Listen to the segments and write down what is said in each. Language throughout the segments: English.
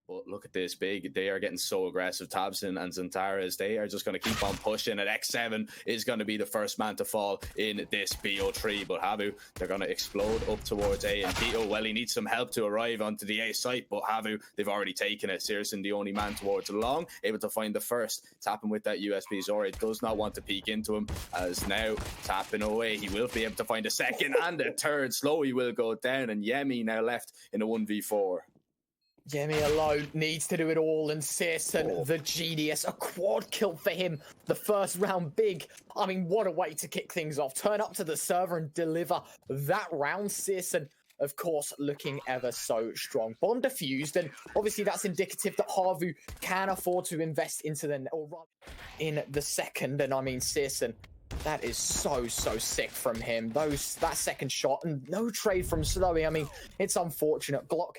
But look at this big. They are getting so aggressive. tabseN and XANTARES, they are just going to keep on pushing. And xseveN is going to be the first man to fall in this BO3. But HAVU, they're going to explode up towards A. And niko, well, he needs some help to arrive onto the A site. But HAVU, they've already taken it. syrsoN, the only man towards long, able to find the first. Tapping with that USB. ZOREE does not want to peek into him. As now, tapping away. He will be able to find a second and a third. sLowi will go down. And jemi now left in a 1v4. Jemi alone needs to do it all, and syrsoN, the genius, a quad kill for him. The first round big. I mean, what a way to kick things off. Turn up to the server and deliver that round. syrsoN, of course, looking ever so strong. Bomb defused, and obviously that's indicative that HAVU can afford to invest into in the second. And I mean, syrsoN, that is so sick from him. That second shot, and no trade from sLowi. I mean, it's unfortunate. Glock.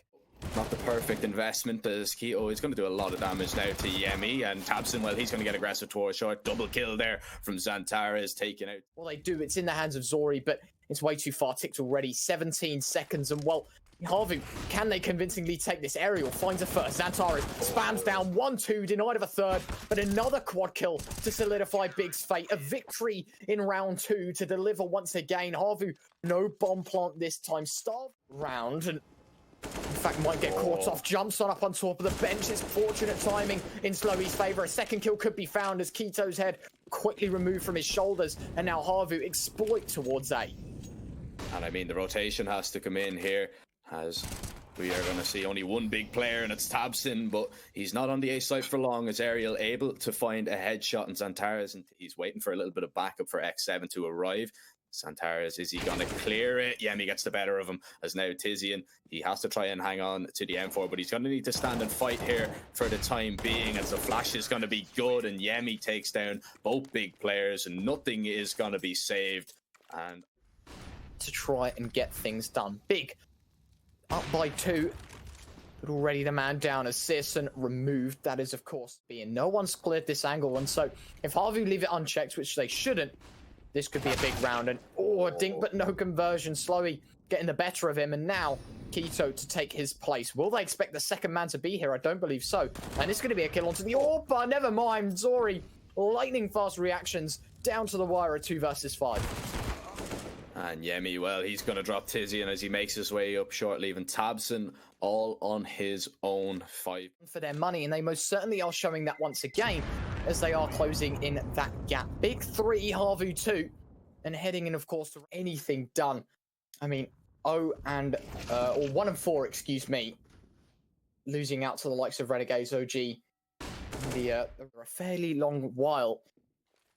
Not the perfect investment, as niko is going to do a lot of damage now to jemi, and tabseN, well, he's going to get aggressive towards short. Double kill there from XANTARES, taken out. Well, they do. It's in the hands of ZOREE, but it's way too far ticked already. 17 seconds, and well, HAVU, can they convincingly take this? Aerial finds a first. XANTARES spams down 1-2, denied of a third, but another quad kill to solidify Big's fate. A victory in round 2 to deliver once again. HAVU, no bomb plant this time. Starved round, and in fact, might get caught off. Jumps on up on top of the bench. It's fortunate timing in sLowi's favor. A second kill could be found as k1to's head quickly removed from his shoulders. And now HAVU exploit towards A. And I mean, the rotation has to come in here, as we are going to see only one big player, and it's tabseN, but he's not on the A site for long, as Aerial able to find a headshot in XANTARES, and he's waiting for a little bit of backup for xseveN to arrive. XANTARES, is he going to clear it? Jemi gets the better of him, as now tiziaN, he has to try and hang on to the M4, but he's going to need to stand and fight here for the time being, as the flash is going to be good, and Jemi takes down both big players, and nothing is going to be saved. And to try and get things done. Big up by 2, but already the man down as syrsoN removed. That is, of course, being no one's cleared this angle, and so if HAVU leave it unchecked, which they shouldn't, this could be a big round. And a dink but no conversion. sLowi getting the better of him, and now k1to to take his place. Will they expect the second man to be here? I don't believe so. And it's going to be a kill onto the but never mind. ZOREE, lightning fast reactions down to the wire at 2 versus 5. And jemi, well, he's going to drop tiziaN as he makes his way up short, leaving tabseN all on his own 5. For their money, and they most certainly are showing that once again, as they are closing in that gap. Big 3, HAVU 2, and heading in, of course, to anything done. I mean, 1 and 4, excuse me, losing out to the likes of Renegades, OG, for a fairly long while,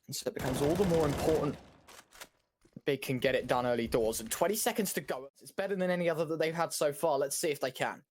and so it becomes all the more important Big can get it done early doors, and 20 seconds to go. It's better than any other that they've had so far. Let's see if they can.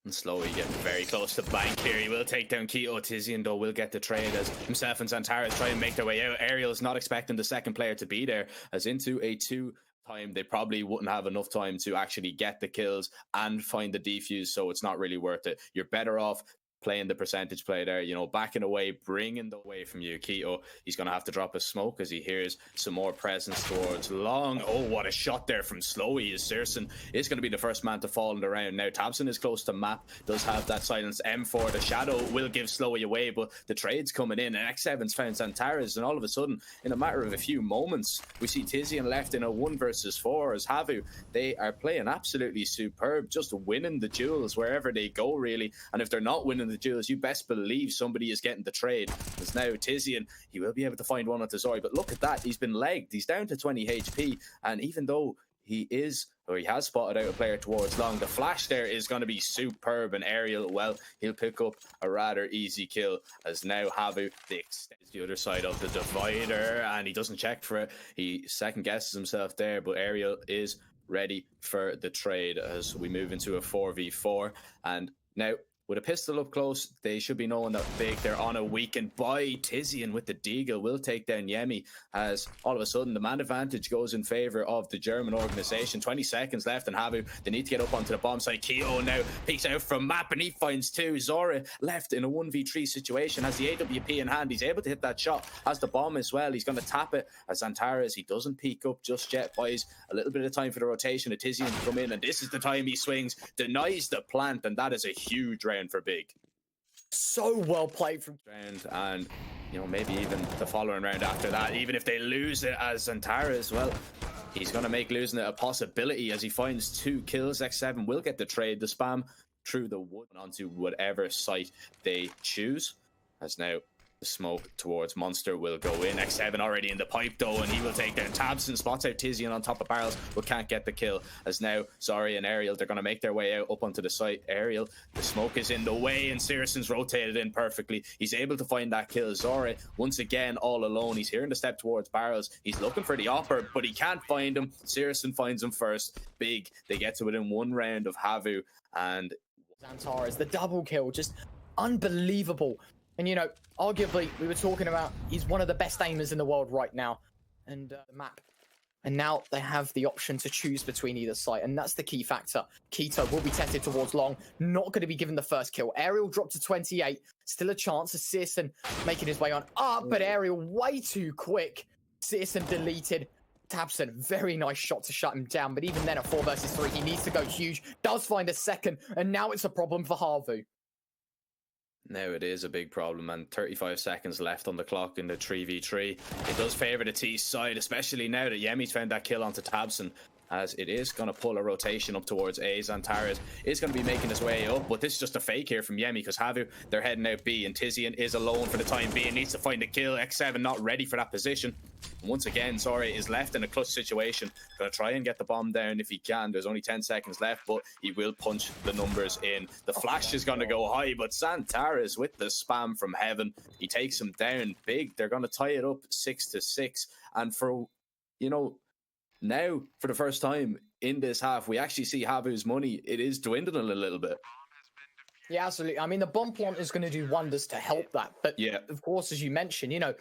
And sLowi getting very close to bank here. He will take down niko. tiziaN, though, will get the trade as himself and XANTARES try and make their way out. Aerial's not expecting the second player to be there, as into a 2 time, they probably wouldn't have enough time to actually get the kills and find the defuse, so it's not really worth it. You're better off playing the percentage play there, you know, backing away, bringing the away from you. niko, he's going to have to drop a smoke as he hears some more presence towards long. Oh, what a shot there from sLowi, as syrsoN is going to be the first man to fall in the round. Now, tabseN is close to map, does have that silence M4. The shadow will give sLowi away, but the trade's coming in, and xseveN's found XANTARES, and all of a sudden, in a matter of a few moments, we see tiziaN left in a 1 versus 4, as HAVU, they are playing absolutely superb, just winning the duels wherever they go, really. And if they're not winning the duels, you best believe somebody is getting the trade. As now tiziaN, he will be able to find one onto ZOREE, but look at that, he's been legged, he's down to 20 HP, and even though he has spotted out a player towards long, the flash there is going to be superb, and Aerial, well, he'll pick up a rather easy kill, as now HAVU, they extend the other side of the divider, and he doesn't check for it, he second guesses himself there, but Aerial is ready for the trade as we move into a 4v4, and now with a pistol up close, they should be knowing that Big, they're on a weakened by tiziaN with the deagle, will take down jemi, as all of a sudden the man advantage goes in favor of the German organization. 20 seconds left, and HAVU, they need to get up onto the bomb site. niko now peeks out from map, and he finds 2. ZOREE left in a 1v3 situation, has the AWP in hand, he's able to hit that shot, has the bomb as well, he's going to tap it, as XANTARES, he doesn't peek up just yet, buys a little bit of time for the rotation of tiziaN to come in, and this is the time he swings, denies the plant, and that is a huge round round for Big. So well played from Round, and you know, maybe even the following round after that, even if they lose it as XANTARES, well, he's going to make losing it a possibility as he finds 2 kills. xseveN will get the trade, the spam through the wood onto whatever site they choose. As now the smoke towards Monster will go in. xseveN already in the pipe though, and he will take down tabseN, spots out tiziaN on top of barrels, but can't get the kill. As now ZOREE and Aerial, they're going to make their way out up onto the site. Aerial, the smoke is in the way, and syrsoN's rotated in perfectly. He's able to find that kill. ZOREE, once again, all alone. He's hearing the step towards barrels. He's looking for the opper, but he can't find him. syrsoN finds him first. Big, they get to within 1 round of HAVU, and XANTARES, the double kill, just unbelievable. And you know, arguably, we were talking about he's one of the best aimers in the world right now, and the map. And now they have the option to choose between either site, and that's the key factor. k1to will be tested towards long, not going to be given the first kill. Aerial dropped to 28, still a chance of syrsoN making his way on up, but Aerial way too quick. syrsoN deleted. tabseN, very nice shot to shut him down, but even then at 4 versus 3, he needs to go huge, does find a second, and now it's a problem for HAVU. Now it is a big problem, and 35 seconds left on the clock in the 3v3. It does favour the T side, especially now that jemi's found that kill onto tabseN, as it is going to pull a rotation up towards A. XANTARES is going to be making his way up, but this is just a fake here from jemi, because HAVU, they're heading out B, and tiziaN is alone for the time being, needs to find a kill. xseveN not ready for that position. And once again, ZOREE is left in a clutch situation. Going to try and get the bomb down if he can. There's only 10 seconds left, but he will punch the numbers in. The flash is going to go high, but XANTARES with the spam from heaven, he takes him down big. They're going to tie it up 6-6. And for, you know, now for the first time in this half, we actually see HAVU's money. It is dwindling a little bit. Yeah, absolutely. I mean, the bomb plant is going to do wonders to help that. But yeah, of course, as you mentioned, you know,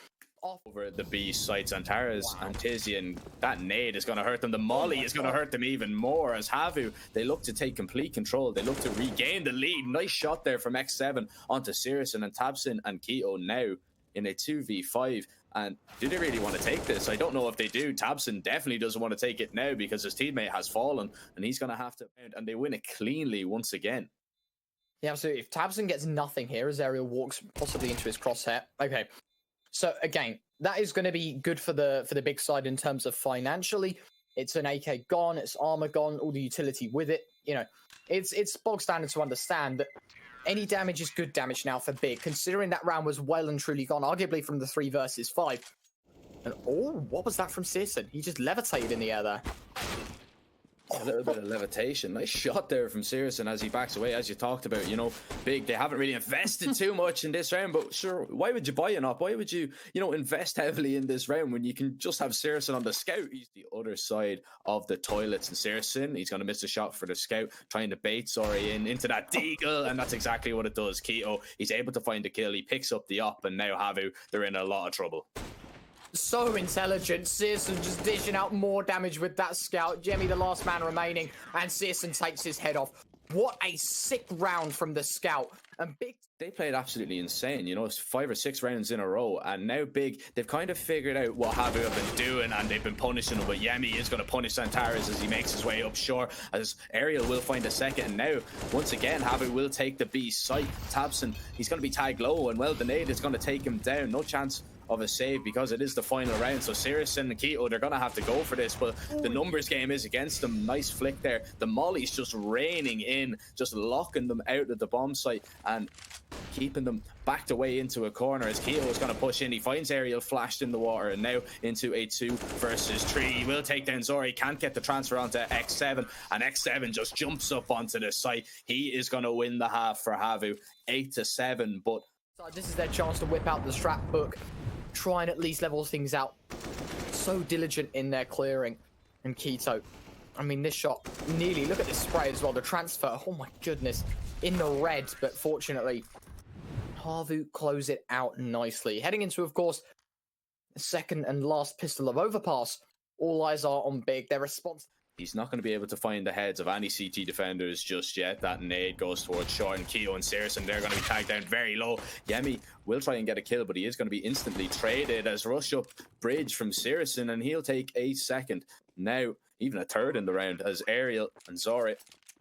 over the B site, XANTARES and tiziaN, that nade is going to hurt them. The molly is going to hurt them even more, as HAVU, they look to take complete control. They look to regain the lead. Nice shot there from xseveN onto syrsoN, and tabseN and k1to now in a 2v5. And do they really want to take this? I don't know if they do. tabseN definitely doesn't want to take it now, because his teammate has fallen and he's going to have to, and they win it cleanly once again. Yeah, absolutely. If tabseN gets nothing here as Aerial walks possibly into his crosshair. Okay. So again, that is going to be good for the big side in terms of financially. It's an AK gone, it's armor gone, all the utility with it. You know, it's bog standard to understand that any damage is good damage now for big, considering that round was well and truly gone, arguably from the 3 versus 5. And oh, what was that from syrsoN? He just levitated in the air there. A little bit of levitation. Nice shot there from syrsoN as he backs away, as you talked about. You know, big, they haven't really invested too much in this round, but sure, why would you buy an op? Why would you, you know, invest heavily in this round when you can just have syrsoN on the scout? He's the other side of the toilets, and syrsoN, he's going to miss a shot for the scout, trying to bait ZOREE into that deagle, and that's exactly what it does. k1to, he's able to find the kill, he picks up the op, and now HAVU, they're in a lot of trouble. So intelligent. syrsoN just dishing out more damage with that scout. jemi, the last man remaining, and syrsoN takes his head off. What a sick round from the scout. And big, they played absolutely insane, you know, it's 5 or 6 rounds in a row, and now big, they've kind of figured out what HAVU have been doing, and they've been punishing him. But jemi is going to punish XANTARES as he makes his way up shore, as Aerial will find a second. And now once again, HAVU will take the B site. tabseN, he's going to be tagged low, and well, the nade is going to take him down. No chance of a save because it is the final round. So syrsoN and k1to, they're going to have to go for this, but the numbers game is against them. Nice flick there. The molly's just raining in, just locking them out of the bomb site and keeping them backed away into a corner, as k1to is going to push in. He finds Aerial flashed in the water, and now into a 2 versus 3. He will take down ZOREE, can't get the transfer onto xseveN, and xseveN just jumps up onto the site. He is going to win the half for HAVU, 8-7, but this is their chance to whip out the strap book, try and at least level things out. So diligent in their clearing. And k1to, I mean, this shot nearly, look at this spray as well, the transfer, oh my goodness, in the red, but fortunately HAVU close it out nicely. Heading into, of course, the second and last pistol of overpass. All eyes are on big. Their response, he's not going to be able to find the heads of any CT defenders just yet. That nade goes towards short, and k1to and syrsoN, they're going to be tagged down very low. jemi will try and get a kill, but he is going to be instantly traded as rush up bridge from syrsoN, and he'll take a second. Now, even a third in the round, as Aerial and ZOREE,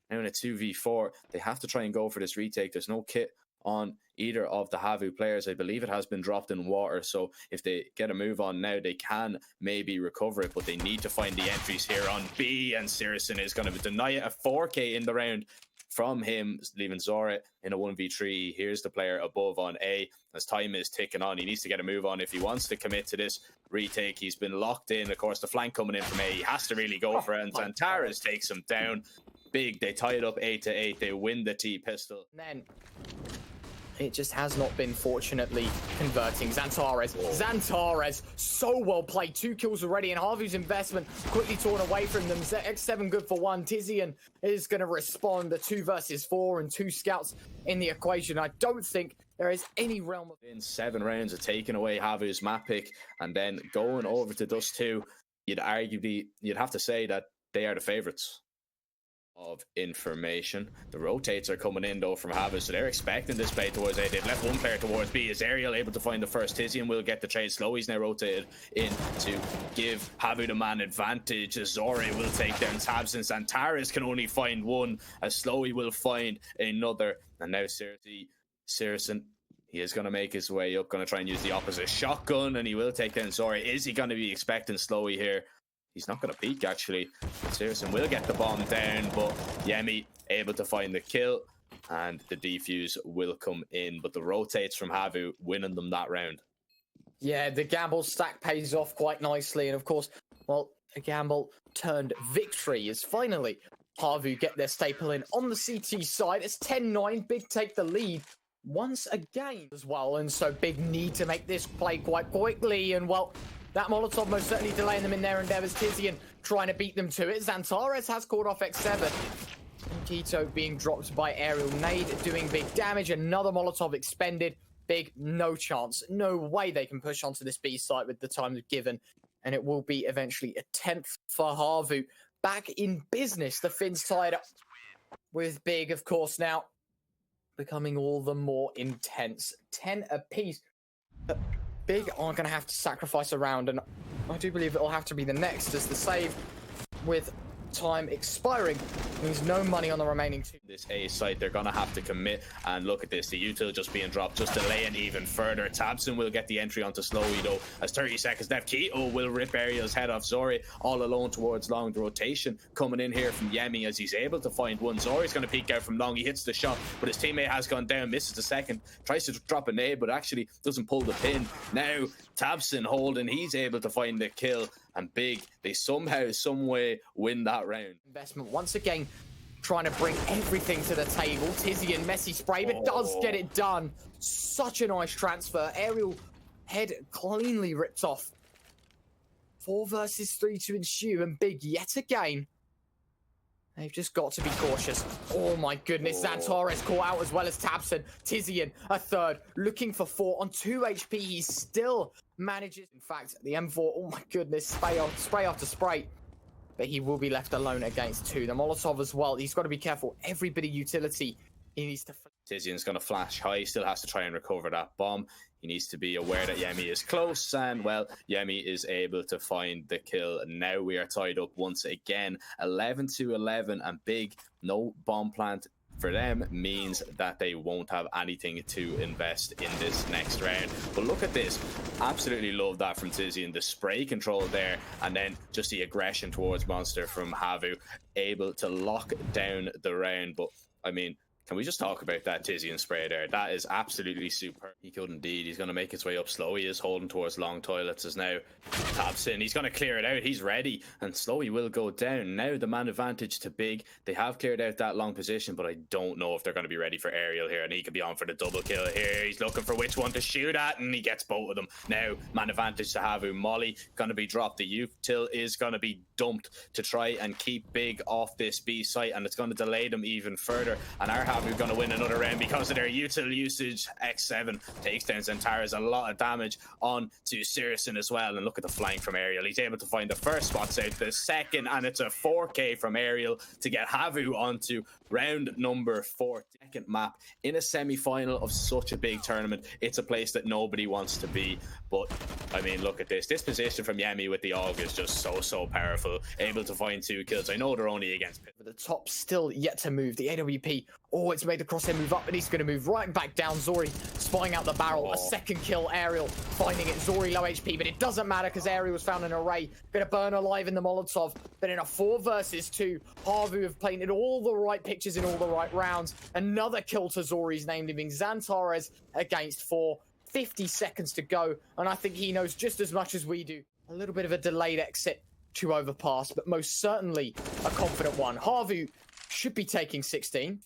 Now in a 2v4, they have to try and go for this retake. There's no kit on either of the HAVU players. I believe it has been dropped in water, so if they get a move on now, they can maybe recover it, but they need to find the entries here on B, and syrsoN is going to deny it. A 4k in the round from him, leaving ZOREE in a 1v3. Here's the player above on A. As time is ticking on, he needs to get a move on if he wants to commit to this retake. He's been locked in. Of course, the flank coming in from A, he has to really go for it, and XANTARES takes him down. Big, they tie it up 8-8. They win the T pistol. And then it just has not been, fortunately, converting. XANTARES, so well played. 2 kills already, and HAVU's investment quickly torn away from them. xseveN good for 1. tiziaN is going to respond. The 2 versus 4 and 2 scouts in the equation. I don't think there is any realm of... In 7 rounds of taking away HAVU's map pick and then going over to Dust 2, you'd have to say that they are the favorites of information. The rotates are coming in though from HAVU, so they're expecting this play towards A. They've left one player towards B. Is Aerial able to find the first? tiziaN will get the trade. sLowi's now rotated in to give HAVU the man advantage. ZOREE will take down tabseN. XANTARES can only find one, as sLowi will find another. And now syrsoN, he is going to make his way up, going to try and use the opposite shotgun, and he will take down ZOREE. Is he going to be expecting sLowi here? He's not going to peek, actually. syrsoN will get the bomb down, but jemi able to find the kill, and the defuse will come in. But the rotates from HAVU winning them that round. Yeah, the gamble stack pays off quite nicely. And of course, well, a gamble turned victory is finally HAVU get their staple in on the CT side. It's 10-9. Big take the lead once again as well. And so Big need to make this play quite quickly. And well, that Molotov most certainly delaying them in their endeavors. tiziaN trying to beat them to it. XANTARES has called off xseveN. niko being dropped by Aerial Nade, doing big damage. Another Molotov expended. Big, no chance. No way they can push onto this B site with the time given. And it will be eventually a 10th for HAVU. Back in business. The Finns tied up with Big, of course, now becoming all the more intense. 10 apiece. Big are going to have to sacrifice a round, and I do believe it'll have to be the next, as the save with time expiring means no money on the remaining 2. This A site, they're gonna have to commit, and look at this, the util just being dropped, just delaying even further. tabseN will get the entry onto sLowi though, as 30 seconds left. keo will rip Aerial's head off. ZOREE all alone towards long. The rotation coming in here from jemi, as he's able to find one. ZOREE's gonna peek out from long. He hits the shot, but his teammate has gone down, misses the second, tries to drop a nade, but actually doesn't pull the pin. Now tabseN holding, he's able to find the kill, and Big, they somehow, some way win that round. Investment once again, trying to bring everything to the table. tiziaN, messy spray, but does get it done. Such a nice transfer. Aerial head cleanly ripped off. 4 versus 3 to ensue, and Big yet again. They've just got to be cautious. Oh my goodness, XANTARES caught out as well as tabseN. tiziaN, a third, looking for 4 on 2 HP. He still manages. In fact, the M4, oh my goodness, spray after spray. But he will be left alone against 2. The Molotov as well, he's got to be careful. Every bit of utility he needs to... tiziaN's going to flash high, still has to try and recover that bomb. He needs to be aware that jemi is close, and well, jemi is able to find the kill. Now we are tied up once again, 11-11, and Big, no bomb plant for them means that they won't have anything to invest in this next round. But look at this, absolutely love that from tiziaN, the spray control there, and then just the aggression towards Monster from HAVU, able to lock down the round. But I mean, can we just talk about that tiziaN spray there? That is absolutely superb. He could indeed. He's going to make his way up. sLowi is holding towards long toilets as now tabseN. He's going to clear it out. He's ready. And sLowi will go down. Now the man advantage to Big. They have cleared out that long position, but I don't know if they're going to be ready for Aerial here. And he could be on for the double kill here. He's looking for which one to shoot at, and he gets both of them. Now, man advantage to HAVU. Molly going to be dropped. The util is going to be dumped to try and keep Big off this B site, and it's going to delay them even further. And our HAVU going to win another round because of their util usage. xseveN takes down XANTARES, a lot of damage on to syrsoN as well. And look at the flank from Aerial. He's able to find the first, spots out the second, and it's a 4k from Aerial to get HAVU onto round number 4. Second map in a semi-final of such a big tournament. It's a place that nobody wants to be, but I mean, look at this. This position from Jemi with the AUG is just so powerful. Able to find 2 kills. I know they're only against Pinnacle. The top still yet to move. The AWP, oh, it's made the crosshair move up, but he's going to move right back down. ZOREE spying out the barrel. A second kill. Aerial finding it. ZOREE low HP, but it doesn't matter because Aerial was found in an array. Going to burn alive in the Molotov. But in a 4 versus 2, HAVU have painted all the right pictures in all the right rounds. Another kill to ZOREE's name, leaving XANTARES against 4. 50 seconds to go, and I think he knows just as much as we do. A little bit of a delayed exit to overpass, but most certainly a confident one. HAVU should be taking 16.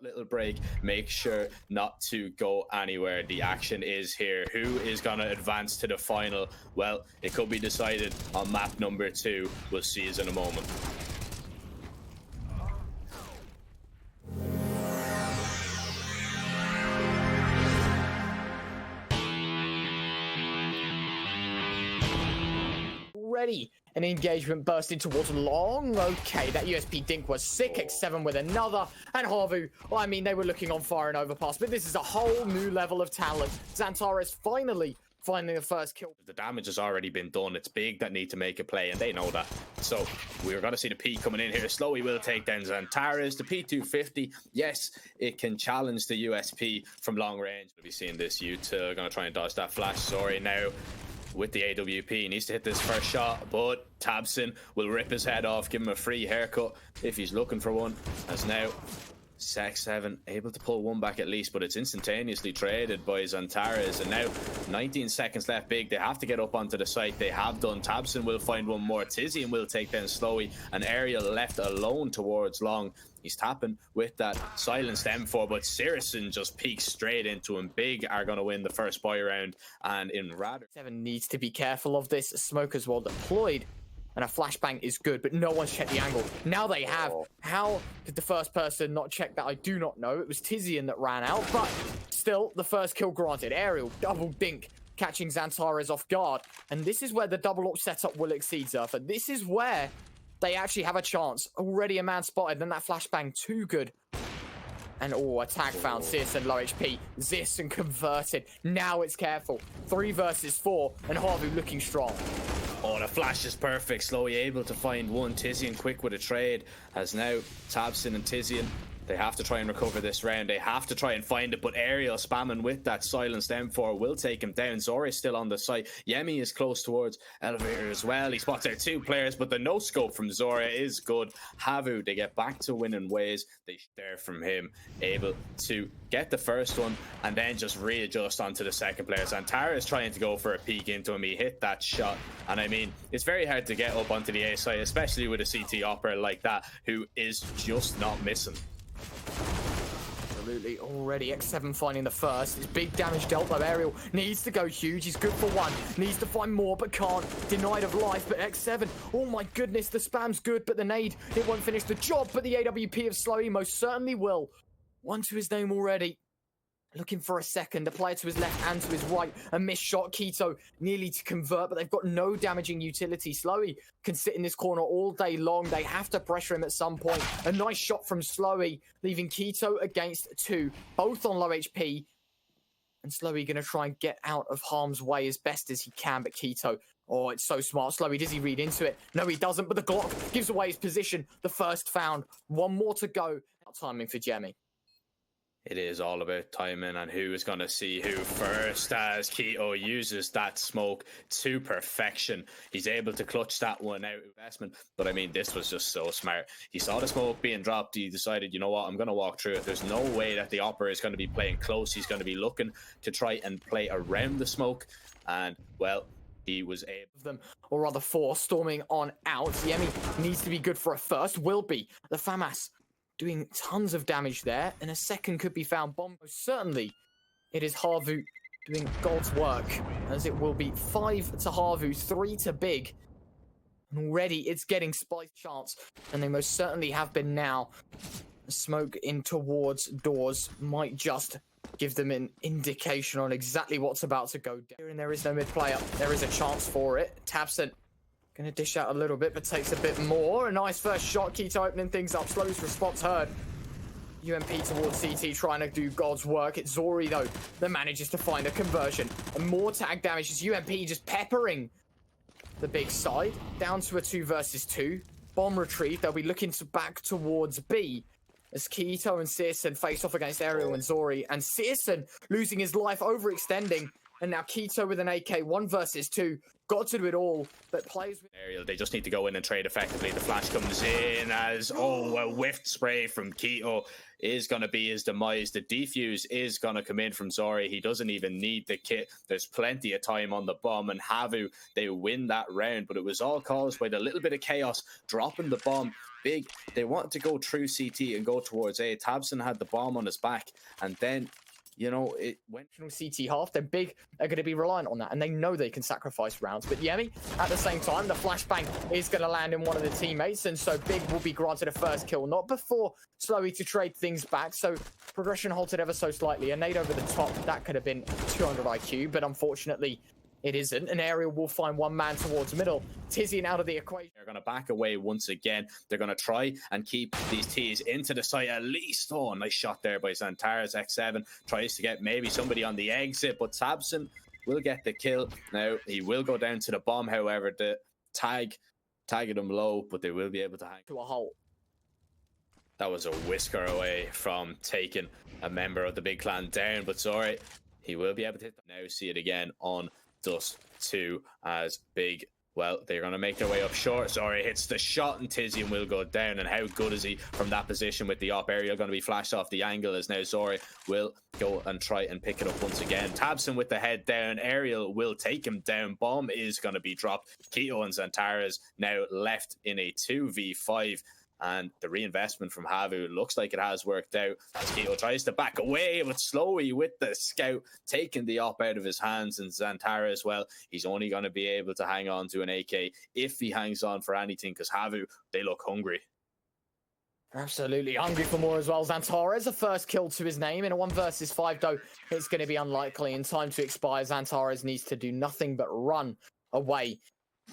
Little break, make sure not to go anywhere. The action is here. Who is going to advance to the final? Well, it could be decided on map number 2. We'll see us in a moment. Already an engagement bursting towards long. Okay, that USP dink was sick. xseveN with another, and HAVU, well, I mean, they were looking on fire in overpass, but this is a whole new level of talent. XANTARES finally finding the first kill. The damage has already been done. It's Big that need to make a play, and they know that. So we're going to see the P coming in here. sLowi will take down XANTARES. The P250, yes, it can challenge the USP from long range. We'll be seeing this. U2 going to try and dodge that flash. ZOREE now with the AWP, he needs to hit this first shot, but tabseN will rip his head off, give him a free haircut if he's looking for one. As now xseveN able to pull one back at least, but it's instantaneously traded by XANTARES. And now 19 seconds left. Big, they have to get up onto the site. They have done. tabseN will find one more. tiziaN will take down sLowi, and Aerial left alone towards long. He's tapping with that silenced M4, but syrsoN just peeks straight into him. Big are going to win the first buy round, and in rather xseveN needs to be careful of this. Smoke as well deployed, and a flashbang is good, but no one's checked the angle. Now they have. How did the first person not check that? I do not know. It was tiziaN that ran out, but still, the first kill granted. Aerial double dink, catching XANTARES off guard, and this is where the double up setup will exceed Zerfa. This is where they actually have a chance. Already a man spotted, then that flashbang too good. And a tag found. syrsoN low HP. zywoo converted. Now it's careful. 3 versus 4, and HAVU looking strong. Oh, the flash is perfect. sLowi able to find one. tiziaN quick with a trade. As now tabseN and tiziaN, they have to try and recover this round. They have to try and find it, but Aerial spamming with that silenced M4 will take him down. ZOREE is still on the site. Jemi is close towards elevator as well. He spots out 2 players, but the no scope from ZOREE is good. HAVU, they get back to winning ways. They there from him, able to get the first one and then just readjust onto the second player. XANTARES is trying to go for a peek into him. He hit that shot, and I mean, it's very hard to get up onto the A side, especially with a CT operator like that who is just not missing. Absolutely, already xseveN finding the first. It's big damage dealt though. Aerial needs to go huge. He's good for 1. Needs to find more, but can't. Denied of life, but xseveN, oh my goodness, the spam's good, but the nade, it won't finish the job, but the AWP of sLowi most certainly will. 1 to his name already. Looking for a second. A player to his left and to his right. A missed shot. k1to nearly to convert, but they've got no damaging utility. sLowi can sit in this corner all day long. They have to pressure him at some point. A nice shot from sLowi, leaving k1to against 2. Both on low HP. And sLowi going to try and get out of harm's way as best as he can, but k1to, oh, it's so smart. sLowi, does he read into it? No, he doesn't, but the Glock gives away his position. The first found. 1 more to go. Timing for Jemi. It is all about timing and who is going to see who first, as k1to uses that smoke to perfection. He's able to clutch that one out investment, but I mean, this was just so smart. He saw the smoke being dropped. He decided, you know what, I'm going to walk through it. There's no way that the operator is going to be playing close. He's going to be looking to try and play around the smoke, and well, he was able of them, or rather 4 storming on out. Jemi needs to be good for a first. Will be. The FAMAS doing tons of damage there, and a second could be found. Bomb. Certainly, it is HAVU doing God's work, as it will be 5 to HAVU, 3 to Big. And already it's getting spice chance, and they most certainly have been now. The smoke in towards doors might just give them an indication on exactly what's about to go down. And there is no mid player. There is a chance for it. tabseN gonna dish out a little bit, but takes a bit more. A nice first shot. k1to opening things up. sLowi's response heard. UMP towards CT trying to do God's work. It's ZOREE though that manages to find a conversion. And more tag damage as UMP just peppering the big side. Down to a 2 versus 2. Bomb retrieve. They'll be looking to back towards B. As Keto and syrsoN face off against Aerial and ZOREE. And syrsoN losing his life, overextending. And now Keto with an AK, 1 versus 2. Got to do it all, but plays with Aerial, they just need to go in and trade effectively. The flash comes in as, a whiffed spray from Keto is going to be his demise. The defuse is going to come in from ZOREE. He doesn't even need the kit. There's plenty of time on the bomb, and HAVU, they win that round, but it was all caused by the little bit of chaos, dropping the bomb. Big, they wanted to go through CT and go towards A. tabseN had the bomb on his back, and then it went from CT half. They're big, are going to be reliant on that, and they know they can sacrifice rounds. But jemi, at the same time, the flashbang is going to land in one of the teammates, and so Big will be granted a first kill, not before sLowi to trade things back. So progression halted ever so slightly. A nade over the top, that could have been 200 IQ, but unfortunately it isn't. An Aerial will find one man towards middle. tiziaN out of the equation. They're going to back away once again. They're going to try and keep these T's into the site at least. Oh, nice shot there by XANTARES. xseveN tries to get maybe somebody on the exit, but tabseN will get the kill. Now, he will go down to the bomb, however. The tagging him low, but they will be able to hang to a hole. That was a whisker away from taking a member of the big clan down, but ZOREE, he will be able to hit that. Now see it again on Dust 2 as Big, well, they're going to make their way up short. ZOREE hits the shot and tiziaN will go down. And how good is he from that position with the op? Aerial going to be flashed off the angle as now ZOREE will go and try and pick it up once again. tabseN with the head down. Aerial will take him down. Bomb is going to be dropped. Keto and XANTARES now left in a 2v5. And the reinvestment from HAVU looks like it has worked out as Keto tries to back away, but sLowi with the scout taking the op out of his hands. And XANTARES, well, he's only going to be able to hang on to an AK if he hangs on for anything, because HAVU, they look hungry. Absolutely hungry for more as well. XANTARES, a first kill to his name in a 1 versus 5, though it's going to be unlikely. In time to expire, XANTARES needs to do nothing but run away,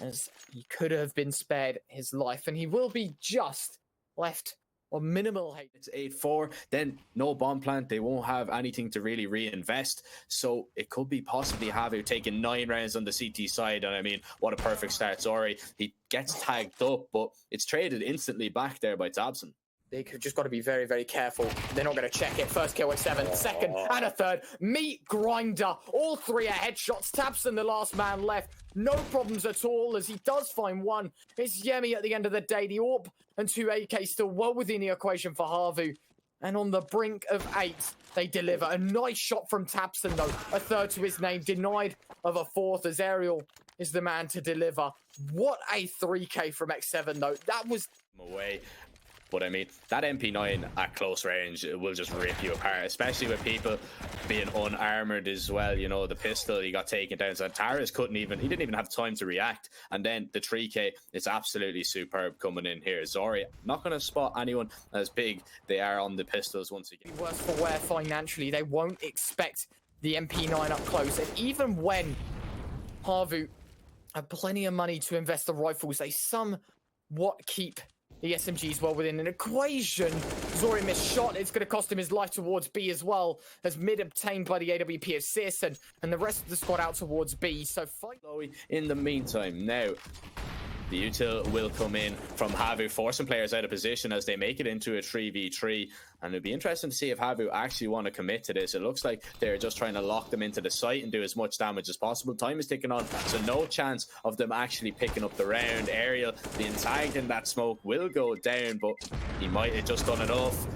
as he could have been spared his life, and he will be just left on minimal hate. It's 8-4, then no bomb plant. They won't have anything to really reinvest, so it could be possibly HAVU taking 9 rounds on the CT side. And I mean, what a perfect start. ZOREE, he gets tagged up, but it's traded instantly back there by tabseN. They've just got to be very, very careful. They're not going to check it. First kill xseveN, second and a third. Meat grinder. All 3 are headshots. tabseN, the last man left. No problems at all as he does find one. It's jemi at the end of the day. The AWP and 2 AK still well within the equation for HAVU. And on the brink of 8, they deliver. A nice shot from tabseN though. A third to his name. Denied of a fourth as Aerial is the man to deliver. What a 3K from xseveN though. That was away. But I mean, that MP9 at close range, it will just rip you apart, especially with people being unarmored as well. You know, the pistol, he got taken down. XANTARES he didn't even have time to react. And then the 3K, it's absolutely superb coming in here. ZOREE, not going to spot anyone as big. They are on the pistols once again. Worse for wear financially. They won't expect the MP9 up close. And even when HAVU have plenty of money to invest the rifles, they somewhat keep the SMGs well within an equation. ZOREE missed shot. It's going to cost him his life towards B as well, as mid obtained by the AWP of syrsoN, and the rest of the squad out towards B. So fight sLowi in the meantime. Now, the util will come in from HAVU, forcing players out of position as they make it into a 3v3. And it'd be interesting to see if HAVU actually want to commit to this. It looks like they're just trying to lock them into the site and do as much damage as possible. Time is ticking on, so no chance of them actually picking up the round. Aerial being tagged in that smoke will go down, but he might have just done enough,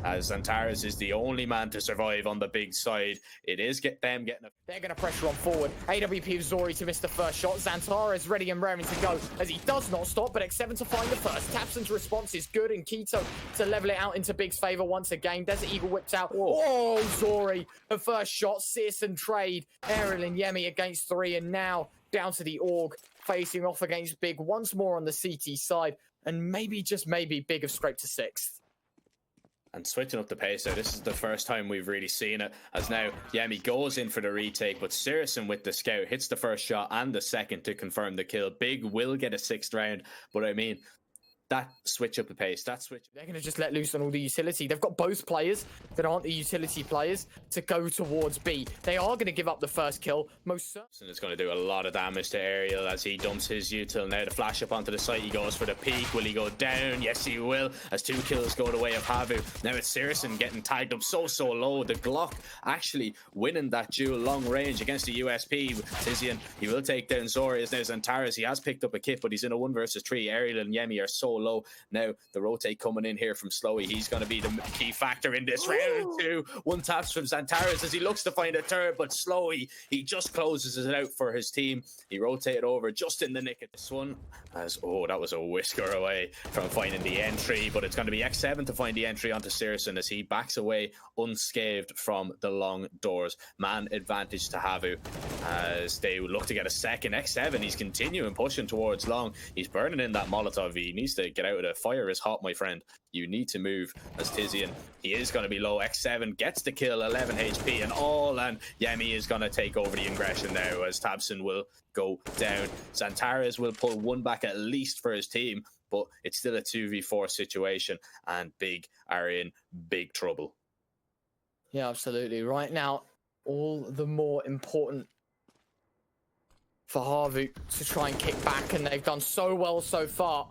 as XANTARES is the only man to survive on the big side. It is them getting a... They're going to pressure on forward. AWP of ZOREE to miss the first shot. XANTARES ready and raring to go as he does not stop, but xseveN to find the first. tabseN's response is good, and Keto to level it out into Big's favor once again. Desert Eagle whipped out. Whoa. Oh, ZOREE. The first shot. syrsoN trade. Aerial and jemi against 3, and now down to the AUG, facing off against Big once more on the CT side. And maybe, just maybe, Big have scraped to 6th. And switching up the pace now, this is the first time we've really seen it, as now jemi goes in for the retake, but syrsoN with the scout hits the first shot and the second to confirm the kill. Big will get a 6th round, but I mean, that switch up the pace, that switch. They're going to just let loose on all the utility. They've got both players that aren't the utility players to go towards B. They are going to give up the first kill. Most certainly. It's going to do a lot of damage to Aerial as he dumps his util. Now to flash up onto the site, he goes for the peak. Will he go down? Yes, he will, as 2 kills go the way of HAVU. Now it's syrsoN getting tagged up so low. The Glock actually winning that duel long range against the USP. tiziaN, he will take down ZOREE. As now XANTARES, he has picked up a kit, but he's in a 1 versus 3. Aerial and Jemi are so low. Now the rotate coming in here from sLowi. He's going to be the key factor in this round 2. 1 taps from XANTARES as he looks to find a third, but sLowi, he just closes it out for his team. He rotated over just in the nick of this one, as that was a whisker away from finding the entry, but it's going to be xseveN to find the entry onto syrsoN as he backs away unscathed from the long doors. Man advantage to HAVU as they look to get a second. xseveN, he's continuing pushing towards long. He's burning in that Molotov. He needs to get out of the fire. Is hot, my friend. You need to move as tiziaN. He is going to be low. xseveN gets the kill, 11 HP and all, and Jemi is going to take over the aggression now as tabseN will go down. XANTARES will pull 1 back at least for his team, but it's still a 2v4 situation, and Big are in big trouble. Yeah, absolutely. Right now, all the more important for HAVU to try and kick back, and they've done so well so far.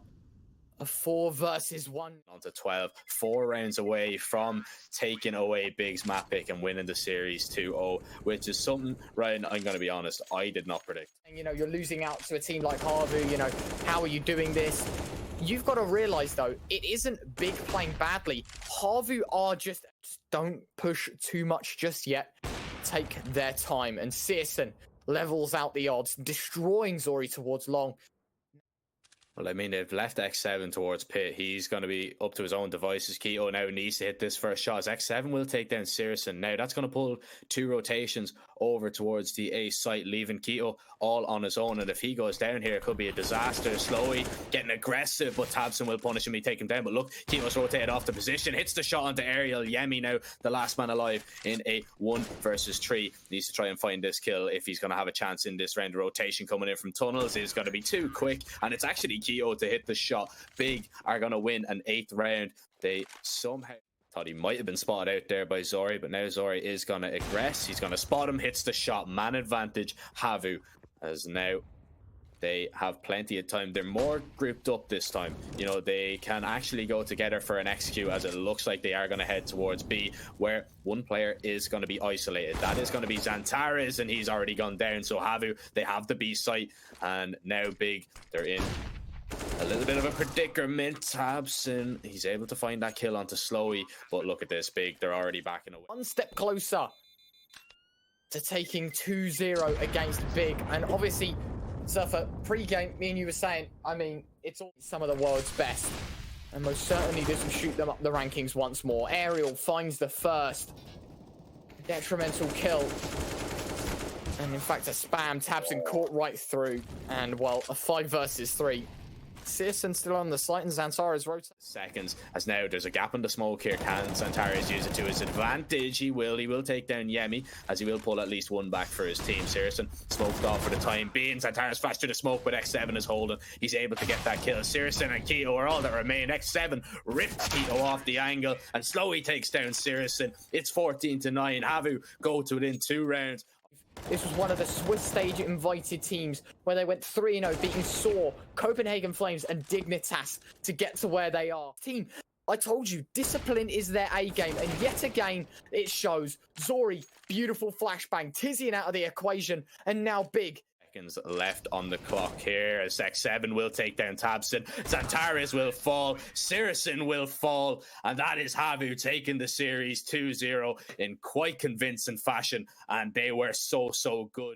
A 4 versus 1. On to 12, 4 rounds away from taking away Big's map pick and winning the series 2-0, which is something, Ryan, I'm going to be honest, I did not predict. You know, you're losing out to a team like HAVU, you know, how are you doing this? You've got to realize, though, it isn't Big playing badly. HAVU are just don't push too much just yet. Take their time, and syrsoN levels out the odds, destroying ZOREE towards long. Well, I mean, they've left xseveN towards pit. He's going to be up to his own devices. k0 now needs to hit this first shot. As xseveN will take down syrsoN. Now, that's going to pull 2 rotations over towards the A site, leaving k0 all on his own. And if he goes down here, it could be a disaster. sLowi getting aggressive, but tabseN will punish him. He take him down. But look, k0's rotated off the position. Hits the shot onto Aerial. Jemi now, the last man alive in a 1 versus 3. Needs to try and find this kill if he's going to have a chance in this round. The rotation coming in from tunnels is going to be too quick. And it's actually k0 to hit the shot. Big are going to win an 8th round. They somehow thought he might have been spotted out there by ZOREE, but now ZOREE is going to aggress. He's going to spot him, hits the shot. Man advantage, HAVU, as now they have plenty of time. They're more grouped up this time. You know, they can actually go together for an execute, as it looks like they are going to head towards B, where 1 player is going to be isolated. That is going to be XANTARES, and he's already gone down. So HAVU, they have the B site, and now Big, they're in a little bit of a predicament. tabseN, he's able to find that kill onto sLowi, but look at this. Big, they're already backing away. 1 step closer to taking 2-0 against Big. And obviously, Surfer, pre-game, me and you were saying, I mean, it's all some of the world's best, and most certainly this will shoot them up the rankings once more. Aerial finds the first detrimental kill, and in fact a spam. tabseN caught right through, and well, a 5 versus 3. syrsoN still on the site, and XANTARES rotate. Seconds, as now there's a gap in the smoke here. Can XANTARES use it to his advantage? He will take down Jemi, as he will pull at least 1 back for his team. syrsoN smoked off for the time being. XANTARES flashed through the smoke, but xseveN is holding. He's able to get that kill. syrsoN and k0 are all that remain. xseveN rips k0 off the angle, and sLowi takes down syrsoN. It's 14-9. HAVU go to within 2 rounds. This was one of the Swiss stage invited teams where they went 3-0, beating Saw, Copenhagen Flames, and Dignitas to get to where they are. Team, I told you, discipline is their A game, and yet again, it shows. ZOREE, beautiful flashbang, tiziaN out of the equation, and now Big. Seconds left on the clock here, as xseveN will take down tabseN. XANTARES will fall, syrsoN will fall, and that is HAVU taking the series 2-0 in quite convincing fashion, and they were so good.